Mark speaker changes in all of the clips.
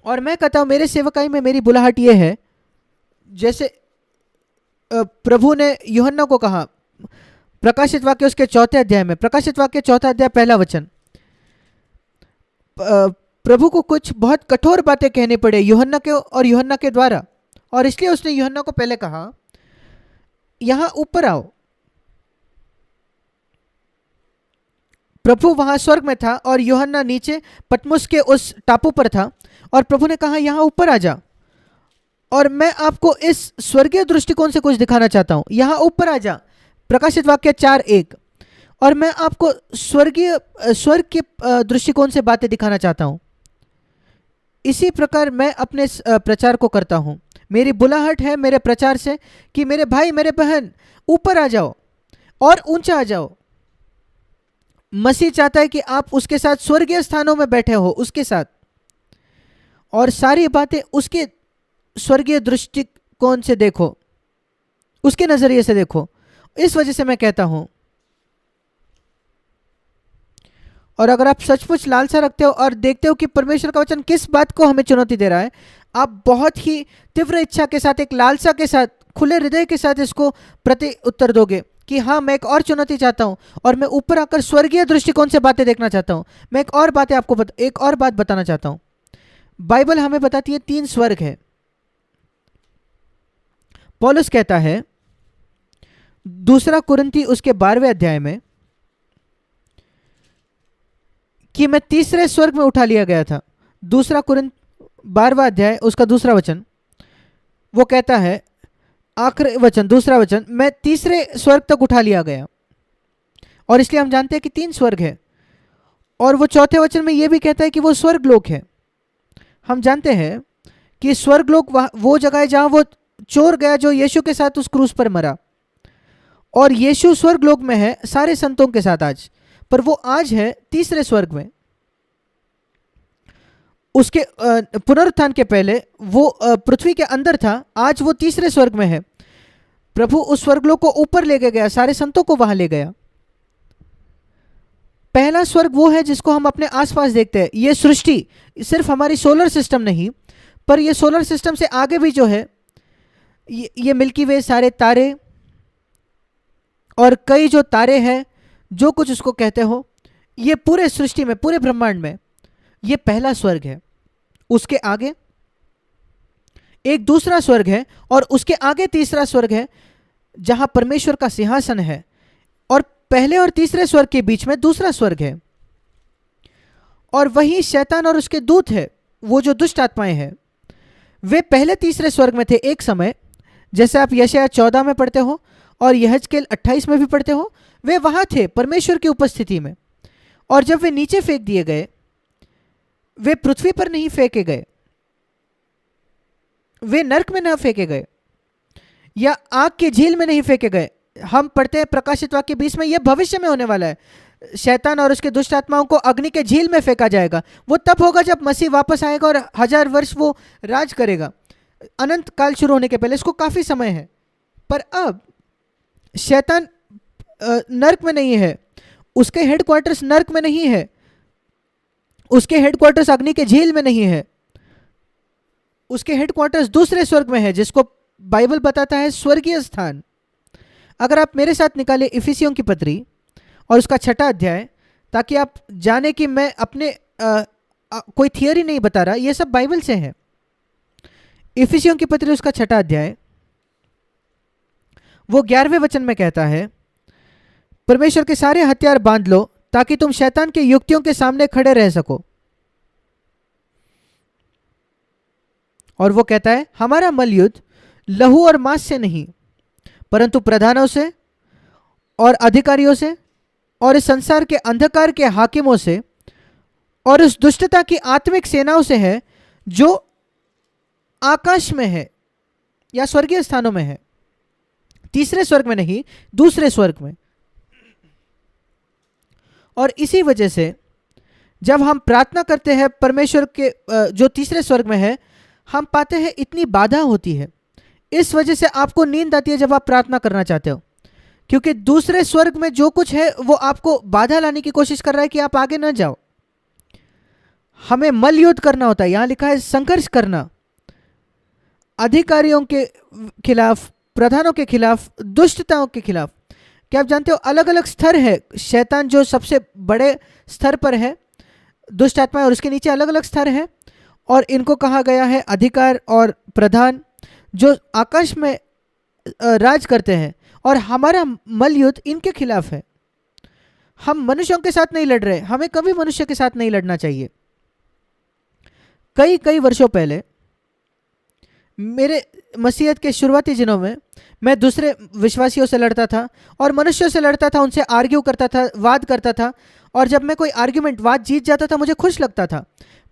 Speaker 1: और मैं कहता हूँ मेरे सेवकाई में मेरी बुलाहट ये है, जैसे प्रभु ने यूहन्ना को कहा प्रकाशित वाक्य उसके 4 अध्याय में, प्रकाशित वाक्य 4 अध्याय 1 वचन, प्रभु को कुछ बहुत कठोर बातें कहनी पड़े यूहन्ना के और यूहन्ना के द्वारा, और इसलिए उसने यूहन्ना को पहले कहा यहां ऊपर आओ। प्रभु वहां स्वर्ग में था और यूहन्ना नीचे पतमुस के उस टापू पर था, और प्रभु ने कहा यहां ऊपर आ जा, और मैं आपको इस स्वर्गीय दृष्टिकोण से कुछ दिखाना चाहता हूं, यहां ऊपर आ जा, प्रकाशित वाक्य 4:1, और मैं आपको स्वर्ग के दृष्टिकोण से बातें दिखाना चाहता हूं। इसी प्रकार मैं अपने प्रचार को करता हूं। मेरी बुलाहट है मेरे प्रचार से कि मेरे भाई मेरे बहन ऊपर आ जाओ और ऊंचा आ जाओ। मसीह चाहता है कि आप उसके साथ स्वर्गीय स्थानों में बैठे हो उसके साथ, और सारी बातें उसके स्वर्गीय दृष्टिकोण से देखो, उसके नजरिए से देखो। इस वजह से मैं कहता हूं, और अगर आप सचमुच लालसा रखते हो और देखते हो कि परमेश्वर का वचन किस बात को हमें चुनौती दे रहा है, आप बहुत ही तीव्र इच्छा के साथ, एक लालसा के साथ, खुले हृदय के साथ इसको प्रति उत्तर दोगे कि हाँ मैं एक और चुनौती चाहता हूं और मैं ऊपर आकर स्वर्गीय दृष्टिकोण से बातें देखना चाहता हूं। मैं एक और बात बताना चाहता हूं। बाइबल हमें बताती है 3 स्वर्ग है। पौलुस कहता है 2 कुरिन्थी उसके 12वें अध्याय में कि मैं तीसरे स्वर्ग में उठा लिया गया था। 2 कुरिन्थ 12वां अध्याय उसका 2 वचन, वो कहता है, आखिरी वचन 2 वचन, मैं तीसरे स्वर्ग तक उठा लिया गया। और इसलिए हम जानते हैं कि 3 स्वर्ग है। और वो 4थे वचन में ये भी कहता है कि वो स्वर्ग लोक है। हम जानते हैं कि स्वर्ग लोक वो जगह है जहां वो चोर गया जो यीशु के साथ उस क्रूस पर मरा, और यीशु स्वर्ग लोक में है सारे संतों के साथ आज, पर वो आज है तीसरे स्वर्ग में। उसके पुनरुत्थान के पहले वो पृथ्वी के अंदर था, आज वो तीसरे स्वर्ग में है। प्रभु उस स्वर्गलोक को ऊपर ले गया, सारे संतों को वहां ले गया। पहला स्वर्ग वो है जिसको हम अपने आसपास देखते हैं। ये सृष्टि सिर्फ हमारी सोलर सिस्टम नहीं, पर ये सोलर सिस्टम से आगे भी जो है, ये मिल्की वे, सारे तारे और कई जो तारे हैं, जो कुछ उसको कहते हो, ये पूरे सृष्टि में, पूरे ब्रह्मांड में, ये पहला स्वर्ग है। उसके आगे एक दूसरा स्वर्ग है, और उसके आगे तीसरा स्वर्ग है जहां परमेश्वर का सिंहासन है, और पहले और तीसरे स्वर्ग के बीच में दूसरा स्वर्ग है, और वहीं शैतान और उसके दूत है, वो जो दुष्ट आत्माएं हैं। वे पहले तीसरे स्वर्ग में थे एक समय, जैसे आप यशायाह 14 में पढ़ते हो और यहेजकेल 28 में भी पढ़ते हो। वे वहां थे परमेश्वर की उपस्थिति में, और जब वे नीचे फेंक दिए गए, वे पृथ्वी पर नहीं फेंके गए, वे नरक में न फेंके गए या आग की झील में नहीं फेंके गए। हम पढ़ते हैं प्रकाशित वाक्य 20 में, यह भविष्य में होने वाला है। शैतान और उसके दुष्ट आत्माओं को अग्नि के झील में फेंका जाएगा। वो तब होगा जब मसीह वापस आएगा और 1000 वर्ष वो राज करेगा, अनंत काल शुरू होने के पहले। इसको काफी समय है। पर अब शैतान नरक में नहीं है, उसके हेडक्वार्टर्स नरक में नहीं है, उसके हेडक्वार्टर्स अग्नि के झील में नहीं है, उसके हेडक्वार्टर्स दूसरे स्वर्ग में है, जिसको बाइबल बताता है स्वर्गीय स्थान। अगर आप मेरे साथ निकाले इफिसियों की पत्री और उसका 6 अध्याय, ताकि आप जाने कि मैं अपने कोई थियोरी नहीं बता रहा, ये सब बाइबल से है। इफिसियों की पत्री उसका 6 अध्याय, वो 11वें वचन में कहता है, परमेश्वर के सारे हथियार बांध लो ताकि तुम शैतान के युक्तियों के सामने खड़े रह सको। और वो कहता है, हमारा मलयुद्ध लहू और मांस से नहीं, परंतु प्रधानों से और अधिकारियों से और इस संसार के अंधकार के हाकिमों से और इस दुष्टता की आत्मिक सेनाओं से है जो आकाश में है या स्वर्गीय स्थानों में है। तीसरे स्वर्ग में नहीं, दूसरे स्वर्ग में। और इसी वजह से जब हम प्रार्थना करते हैं परमेश्वर के जो तीसरे स्वर्ग में है, हम पाते हैं इतनी बाधा होती है। इस वजह से आपको नींद आती है जब आप प्रार्थना करना चाहते हो, क्योंकि दूसरे स्वर्ग में जो कुछ है वो आपको बाधा लाने की कोशिश कर रहा है कि आप आगे न जाओ। हमें मल युद्ध करना होता है। यहाँ लिखा है संघर्ष करना, अधिकारियों के खिलाफ, प्रधानों के खिलाफ, दुष्टताओं के खिलाफ। क्या आप जानते हो अलग अलग स्तर है, शैतान जो सबसे बड़े स्तर पर है, दुष्ट आत्मा, और उसके नीचे अलग अलग स्तर है, और इनको कहा गया है अधिकार और प्रधान जो आकाश में राज करते हैं। और हमारा मल युद्ध इनके खिलाफ है। हम मनुष्यों के साथ नहीं लड़ रहे, हमें कभी मनुष्य के साथ नहीं लड़ना चाहिए। कई कई वर्षों पहले मेरे मसीहत के शुरुआती दिनों में मैं दूसरे विश्वासियों से लड़ता था और मनुष्यों से लड़ता था, उनसे आर्ग्यू करता था, वाद करता था, और जब मैं कोई आर्ग्यूमेंट, वाद जीत जाता था मुझे खुश लगता था।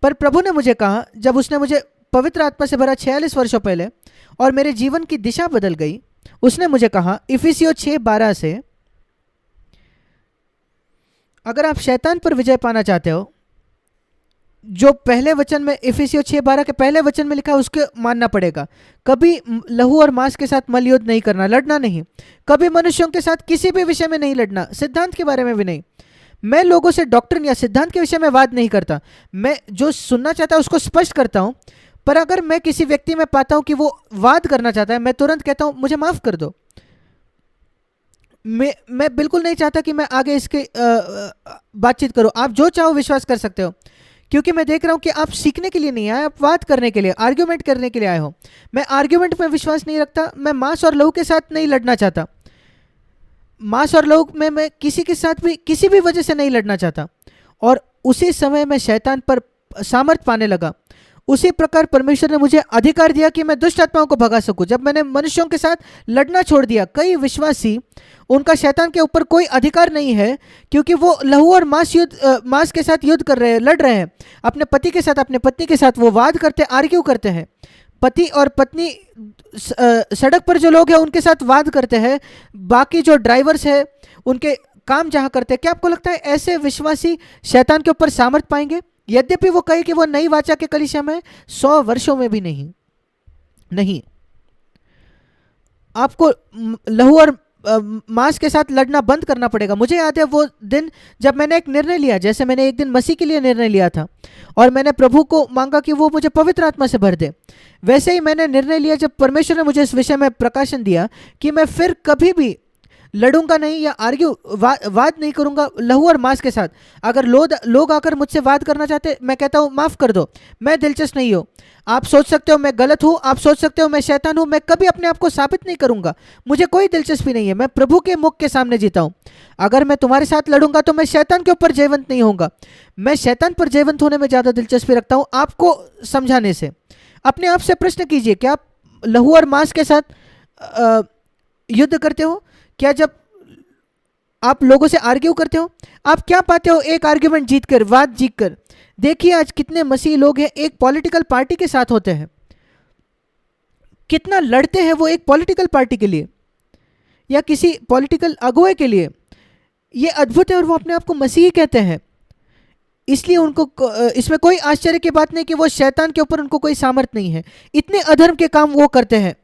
Speaker 1: पर प्रभु ने मुझे कहा, जब उसने मुझे पवित्र आत्मा से भरा 46 वर्षों पहले और मेरे जीवन की दिशा बदल गई, उसने मुझे कहा इफिसियों 6:12 से, अगर आप शैतान पर विजय पाना चाहते हो, जो पहले वचन में, इफिसियों 6:12 के पहले वचन में लिखा है, उसके मानना पड़ेगा। कभी लहू और मांस के साथ मलयुद्ध नहीं करना, लड़ना नहीं। कभी मनुष्यों के साथ किसी भी विषय में नहीं लड़ना, सिद्धांत के बारे में भी नहीं। मैं लोगों से डॉक्ट्रिन या सिद्धांत के विषय में वाद नहीं करता, मैं जो सुनना चाहता हूं उसको स्पष्ट करता हूं। पर अगर मैं किसी व्यक्ति में पाता हूं कि वो वाद करना चाहता है, मैं तुरंत कहता हूं मुझे माफ कर दो। मैं बिल्कुल नहीं चाहता कि मैं आगे इसके बातचीत करूं। आप जो चाहो विश्वास कर सकते हो, क्योंकि मैं देख रहा हूं कि आप सीखने के लिए नहीं आए, आप बात करने के लिए, आर्ग्यूमेंट करने के लिए आए हो। मैं आर्ग्यूमेंट में विश्वास नहीं रखता, मैं मांस और लहू के साथ नहीं लड़ना चाहता। मांस और लहू में मैं किसी के साथ भी किसी भी वजह से नहीं लड़ना चाहता। और उसी समय मैं शैतान पर सामर्थ पाने लगा। उसी प्रकार परमेश्वर ने मुझे अधिकार दिया कि मैं दुष्ट आत्माओं को भगा सकूं। जब मैंने मनुष्यों के साथ लड़ना छोड़ दिया, कई विश्वासी, उनका शैतान के ऊपर कोई अधिकार नहीं है, क्योंकि वो लहू और मांस के साथ युद्ध कर रहे हैं, लड़ रहे हैं। अपने पति के साथ, अपने पत्नी के साथ वो वाद करते, आर्ग्यू करते हैं। पति और पत्नी, सड़क पर जो लोग हैं उनके साथ वाद करते हैं, बाकी जो ड्राइवर्स हैं उनके काम जहाँ करते हैं। क्या आपको लगता है ऐसे विश्वासी शैतान के ऊपर सामर्थ पाएंगे? यद्यपि वो कहे कि वो नई वाचा के कलीसिया में 100 वर्षों में भी नहीं। आपको लहू और मांस के साथ लड़ना बंद करना पड़ेगा। मुझे याद है वो दिन जब मैंने एक निर्णय लिया, जैसे मैंने एक दिन मसीह के लिए निर्णय लिया था और मैंने प्रभु को मांगा कि वो मुझे पवित्र आत्मा से भर दे, वैसे ही मैंने निर्णय लिया जब परमेश्वर ने मुझे इस विषय में प्रकाशन दिया कि मैं फिर कभी भी लड़ूंगा नहीं या वाद नहीं करूंगा लहू और मांस के साथ। अगर लोग आकर मुझसे वाद करना चाहते, मैं कहता हूं माफ कर दो, मैं दिलचस्प नहीं हूं। आप सोच सकते हो मैं गलत हूं, आप सोच सकते हो मैं शैतान हूं, मैं कभी अपने आप को साबित नहीं करूंगा, मुझे कोई दिलचस्पी नहीं है। मैं प्रभु के मुख के सामने जीता हूं। अगर मैं तुम्हारे साथ लड़ूंगा तो मैं शैतान के ऊपर जयवंत नहीं होऊंगा। मैं शैतान पर जयवंत होने में ज़्यादा दिलचस्पी रखता हूं आपको समझाने से। अपने आप से प्रश्न कीजिए, क्या आप लहू और मांस के साथ युद्ध करते हो? क्या जब आप लोगों से आर्ग्यू करते हो, आप क्या पाते हो एक आर्ग्यूमेंट जीतकर, वाद जीतकर? देखिए आज कितने मसीह लोग हैं एक पॉलिटिकल पार्टी के साथ होते हैं, कितना लड़ते हैं वो एक पॉलिटिकल पार्टी के लिए या किसी पॉलिटिकल अगुवे के लिए। ये अद्भुत है और वो अपने आप को मसीही कहते हैं। इसलिए उनको इसमें कोई आश्चर्य की बात नहीं कि वो शैतान के ऊपर उनको कोई सामर्थ नहीं है। इतने अधर्म के काम वो करते हैं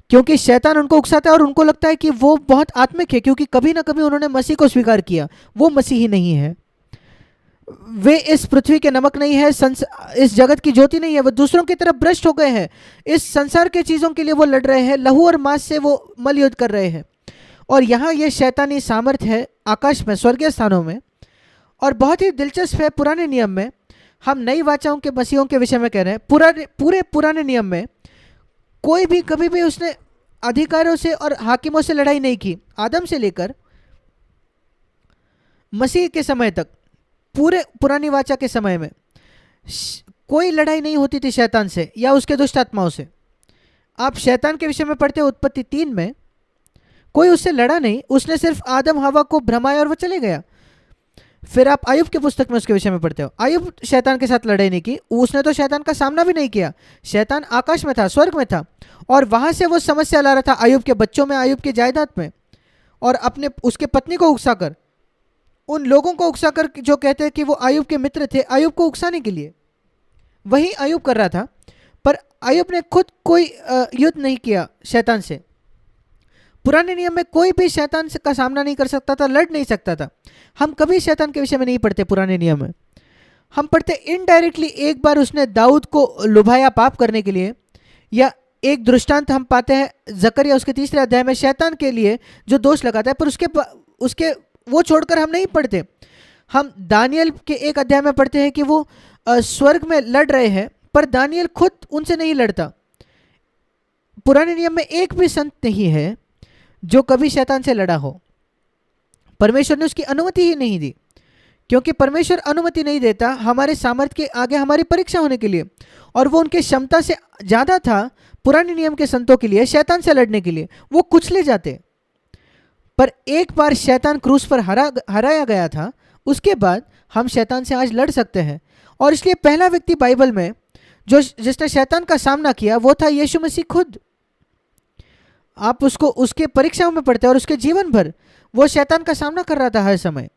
Speaker 1: क्योंकि शैतान उनको उकसाता है और उनको लगता है कि वो बहुत आत्मिक है, क्योंकि कभी ना कभी उन्होंने मसीह को स्वीकार किया। वो मसीही नहीं है, वे इस पृथ्वी के नमक नहीं है, इस जगत की ज्योति नहीं है। वो दूसरों की तरफ भ्रष्ट हो गए हैं, इस संसार के चीज़ों के लिए वो लड़ रहे हैं, लहू और मांस से वो मलयुद्ध कर रहे हैं। और यहाँ ये शैतानी सामर्थ है आकाश में, स्वर्गीय स्थानों में। और बहुत ही दिलचस्प है, पुराने नियम में, हम नई वाचाओं के मसीहों के विषय में कह रहे हैं, पूरे पुराने नियम में कोई भी कभी भी उसने अधिकारों से और हाकिमों से लड़ाई नहीं की। आदम से लेकर मसीह के समय तक, पूरे पुरानी वाचा के समय में कोई लड़ाई नहीं होती थी शैतान से या उसके दुष्ट आत्माओं से। आप शैतान के विषय में पढ़ते हो उत्पत्ति 3 में, कोई उससे लड़ा नहीं, उसने सिर्फ आदम हवा को भ्रमाया और वो चले गया। फिर आप अय्यूब की पुस्तक में उसके विषय में पढ़ते हो, अय्यूब शैतान के साथ लड़ाई नहीं की, उसने तो शैतान का सामना भी नहीं किया। शैतान आकाश में था, स्वर्ग में था, और वहां से वो समस्या ला रहा था अय्यूब के बच्चों में, अय्यूब की जायदाद में, और अपने उसके पत्नी को उकसाकर, उन लोगों को उकसाकर जो कहते हैं कि वो अय्यूब के मित्र थे, अय्यूब को उकसाने के लिए वही अय्यूब कर रहा था। पर अय्यूब ने खुद कोई युद्ध नहीं किया शैतान से। पुराने नियम में कोई भी शैतान का सामना नहीं कर सकता था, लड़ नहीं सकता था। हम कभी शैतान के विषय में नहीं पढ़ते पुराने नियम में। हम पढ़ते इनडायरेक्टली एक बार उसने दाऊद को लुभाया पाप करने के लिए, या एक दृष्टांत हम पाते हैं जकरिया उसके 3 अध्याय में शैतान के लिए जो दोष लगाता है, पर उसके वो छोड़कर हम नहीं पढ़ते। हम दानियल के 1 अध्याय में पढ़ते हैं कि वो स्वर्ग में लड़ रहे हैं, पर दानियल खुद उनसे नहीं लड़ता। पुराने नियम में एक भी संत नहीं है जो कभी शैतान से लड़ा हो। परमेश्वर ने उसकी अनुमति ही नहीं दी, क्योंकि परमेश्वर अनुमति नहीं देता हमारे सामर्थ्य के आगे हमारी परीक्षा होने के लिए, और वो उनके क्षमता से ज़्यादा था पुराने नियम के संतों के लिए शैतान से लड़ने के लिए, वो कुचले जाते। पर एक बार शैतान क्रूस पर हराया गया था, उसके बाद हम शैतान से आज लड़ सकते हैं। और इसलिए पहला व्यक्ति बाइबल में जिसने शैतान का सामना किया वो था यीशु मसीह खुद। आप उसको उसके परीक्षाओं में पढ़ते हैं और उसके जीवन भर वो शैतान का सामना कर रहा था हर समय।